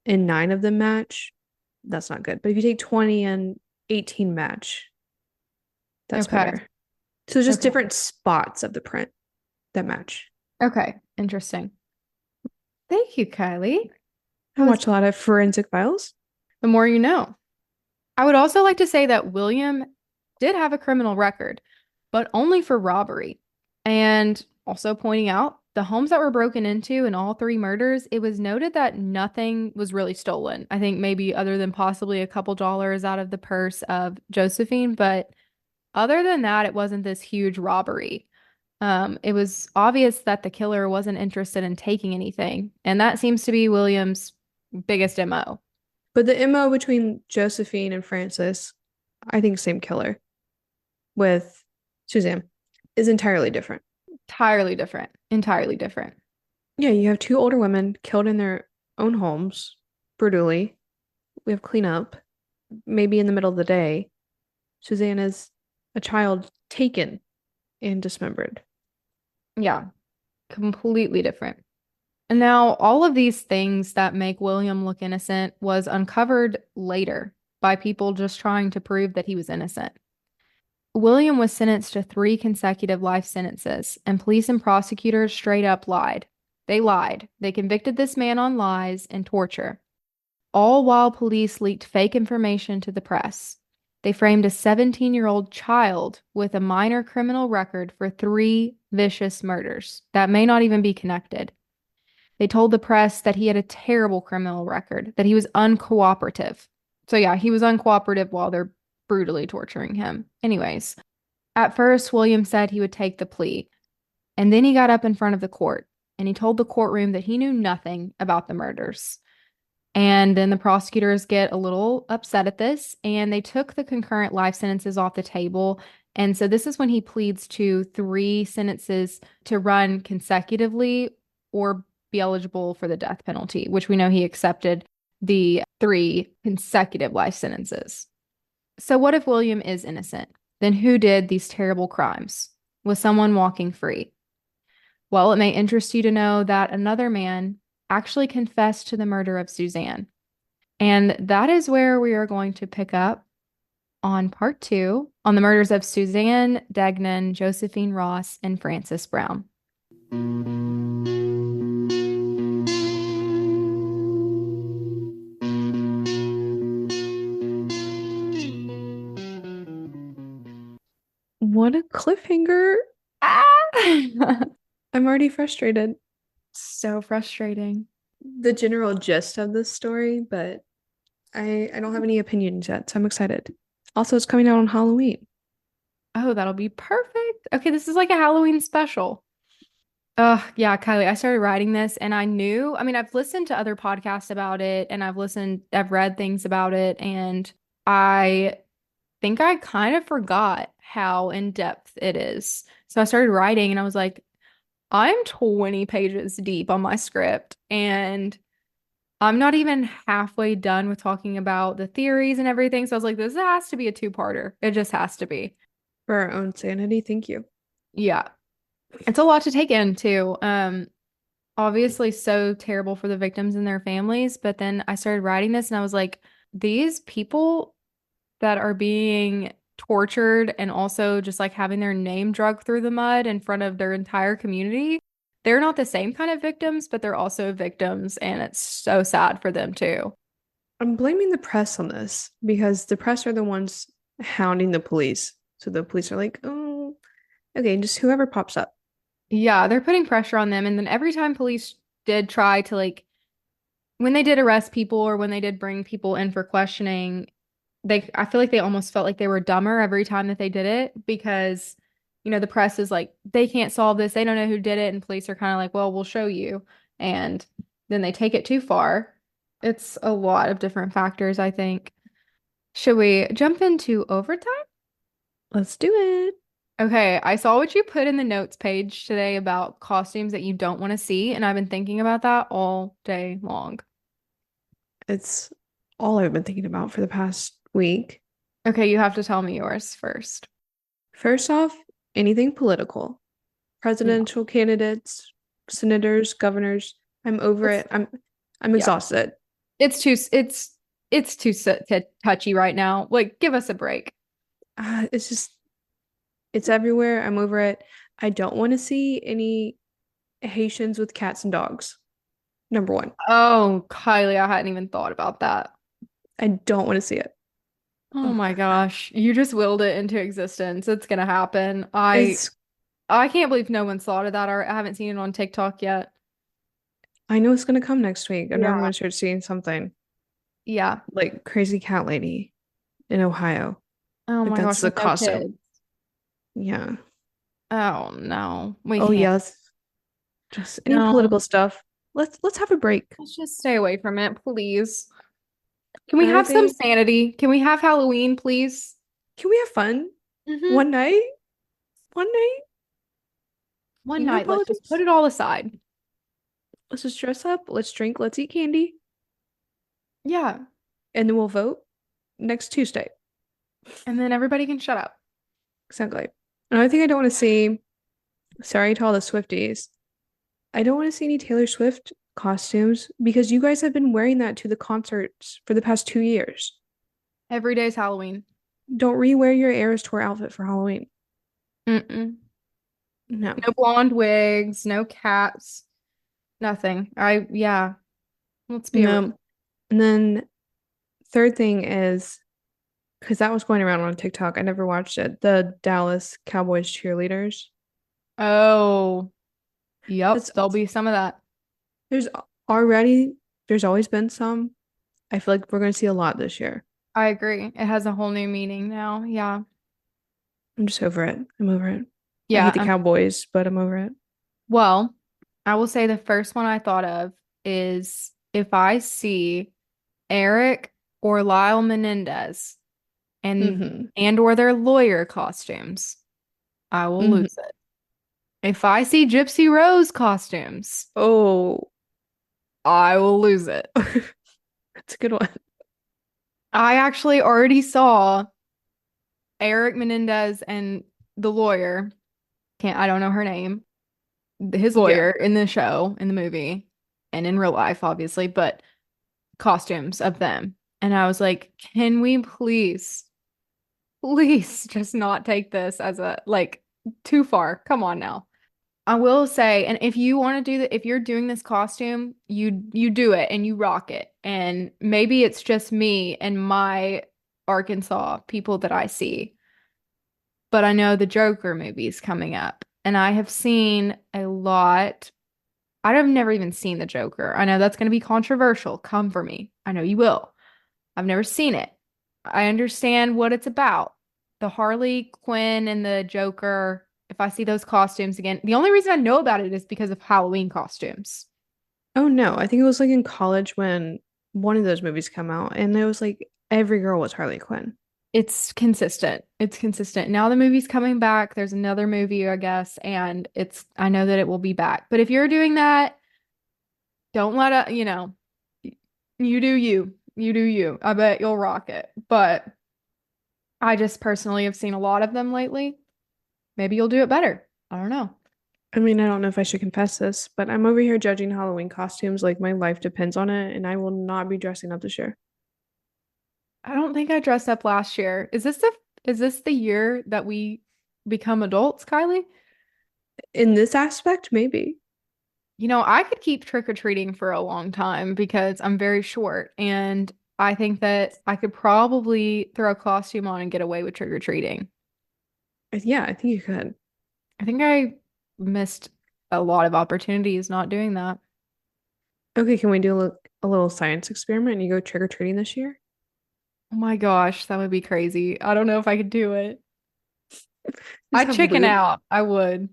and nine of them match, that's not good. But if you take 20 and 18 match, that's Okay. better. So just Okay. different spots of the print that match. Okay. Interesting. Thank you, Kylie. I That was watch a lot of forensic files. the more you know. I would also like to say that William did have a criminal record, but only for robbery. And also pointing out the homes that were broken into in all three murders, it was noted that nothing was really stolen. I think maybe other than possibly a couple dollars out of the purse of Josephine, but other than that, it wasn't this huge robbery. It was obvious that the killer wasn't interested in taking anything, and that seems to be William's biggest MO. But the MO between Josephine and Francis, I think same killer with Suzanne, is entirely different. Entirely different. Entirely different. Yeah, you have two older women killed in their own homes brutally. We have cleanup, maybe in the middle of the day. Suzanne is a child taken and dismembered. Yeah, completely different. And now all of these things that make William look innocent was uncovered later by people just trying to prove that he was innocent. William was sentenced to 3 consecutive life sentences, and police and prosecutors straight up lied. They lied. They convicted this man on lies and torture, all while police leaked fake information to the press. They framed a 17-year-old child with a minor criminal record for 3 vicious murders that may not even be connected. They told the press that he had a terrible criminal record, that he was uncooperative. So, yeah, he was uncooperative while they're brutally torturing him. Anyways, at first, William said he would take the plea, and then he got up in front of the court and he told the courtroom that he knew nothing about the murders. And then the prosecutors get a little upset at this and they took the concurrent life sentences off the table. And so this is when he pleads to 3 sentences to run consecutively or be eligible for the death penalty, which we know he accepted the 3 consecutive life sentences. So, what if William is innocent? Then who did these terrible crimes? Was someone walking free? Well, it may interest you to know that another man actually confessed to the murder of Suzanne. And that is where we are going to pick up on part 2 on the murders of Suzanne Degnan, Josephine Ross, and Frances Brown. What a cliffhanger. Ah! I'm already frustrated. So frustrating. The general gist of this story, but I don't have any opinions yet, so I'm excited. Also, it's coming out on Halloween. Oh, that'll be perfect. Okay, this is like a Halloween special. Yeah, Kylie, I started writing this and I knew, I mean, I've listened to other podcasts about it and I've read things about it, and I think I kind of forgot how in depth it is. So I started writing and I was like, I'm 20 pages deep on my script and I'm not even halfway done with talking about the theories and everything. So I was like, this has to be a two-parter. It just has to be. For our own sanity, thank you. Yeah. It's a lot to take in too. Obviously so terrible for the victims and their families, but then I started writing this and I was like, these people that are being tortured and also just like having their name dragged through the mud in front of their entire community, they're not the same kind of victims, but they're also victims, and it's so sad for them too. I'm blaming the press on this because the press are the ones hounding the police. So the police are like, oh, okay, just whoever pops up. Yeah, they're putting pressure on them, and then every time police did try to like when they did arrest people or when they did bring people in for questioning, they I feel like they almost felt like they were dumber every time that they did it because, the press is like, they can't solve this, they don't know who did it, and police are kind of like, well, we'll show you. And then they take it too far. It's a lot of different factors, I think. Should we jump into overtime? Let's do it. Okay, I saw what you put in the notes page today about costumes that you don't want to see, and I've been thinking about that all day long. It's all I've been thinking about for the past week. Okay, you have to tell me yours first. First off, anything political. No. presidential candidates, senators, governors. I'm over It's it. I'm yeah. exhausted. It's too touchy right now. Like, give us a break. It's just it's everywhere. I'm over it. I don't want to see any Haitians with cats and dogs. Number one. Oh, Kylie, I hadn't even thought about that. I don't want to see it. Oh Ugh. my gosh, you just willed it into existence. It's gonna happen. It's I can't believe no one's thought of that, or I haven't seen it on TikTok yet. I know it's gonna come next week. I know I'm Yeah. gonna start seeing something Yeah. like crazy cat lady in Ohio. Oh Like my that's gosh, the with no costume. kids. Yeah. Oh no, we Oh can't. yes. Just any No, political stuff. Let's have a break. let's just stay away from it, please. Can we Another have some thing, sanity? Can we have Halloween, please? can we have fun? Mm-hmm. One night? One night? One No night, let's just put politics? it all aside. Let's just dress up, let's drink, let's eat candy, Yeah. and then we'll vote next Tuesday. And then everybody can shut up. Exactly. Another thing I don't want to see, sorry to all the Swifties, I don't want to see any Taylor Swift costumes because you guys have been wearing that to the concerts for the past 2 years. Every day's Halloween. Don't rewear your Eras Tour outfit for Halloween. Mm-mm. No. No blonde wigs, no cats, nothing. Yeah, let's be real. No. And then third thing is because that was going around on TikTok. I never watched it. The Dallas Cowboys cheerleaders. Oh, yep, That's there'll be some of that. there's already there's always been some. I feel like we're going to see a lot this year. I agree. It has a whole new meaning now. Yeah. I'm just over it. I'm over it. I Yeah. hate the Cowboys, but I'm over it. Well, I will say the first one I thought of is if I see Eric or Lyle Menendez Hmm. and or their lawyer costumes, I will Hmm. lose it. If I see Gypsy Rose costumes, Oh, I will lose it. that's a good one. I actually already saw Eric Menendez and the lawyer, can't I don't know her name, his Yeah. lawyer in the show, in the movie, and in real life, obviously, but costumes of them. And I was like, can we please just not take this as a like too far. Come on now. I will say, and if you want to do that, if you're doing this costume, you do it and you rock it. And maybe it's just me and my Arkansas people that I see, but I know the Joker movie is coming up, and I have seen a lot. I've never even seen the Joker. I know that's going to be controversial. Come for me. I know you will. I've never seen it. I understand what it's about. The Harley Quinn and the Joker, if I see those costumes again, the only reason I know about it is because of Halloween costumes. Oh no, I think it was like in college when one of those movies come out, and it was like every girl was Harley Quinn. It's consistent. It's consistent. Now the movie's coming back. There's another movie, I guess, and I know that it will be back. But if you're doing that, don't let it, you do you. You do you. I bet you'll rock it. But I just personally have seen a lot of them lately. Maybe you'll do it better. I don't know. I mean, I don't know if I should confess this, but I'm over here judging Halloween costumes like my life depends on it, and I will not be dressing up this year. I don't think I dressed up last year. Is this the year that we become adults, Kylie? In this aspect, maybe. I could keep trick-or-treating for a long time because I'm very short, and I think that I could probably throw a costume on and get away with trick-or-treating. Yeah, I think you could. I think I missed a lot of opportunities not doing that. Okay, can we do a little science experiment and you go trick-or-treating this year? Oh my gosh, that would be crazy. I don't know if I could do it. Just I'd have chicken loot. out. I would.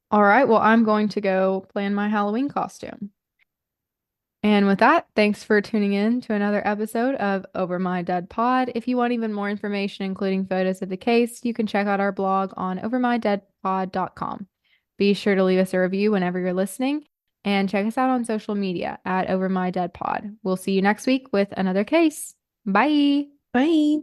All right, well, I'm going to go plan my Halloween costume. And with that, thanks for tuning in to another episode of Over My Dead Pod. If you want even more information, including photos of the case, you can check out our blog on overmydeadpod.com. Be sure to leave us a review whenever you're listening and check us out on social media at Over My Dead Pod. We'll see you next week with another case. Bye. Bye.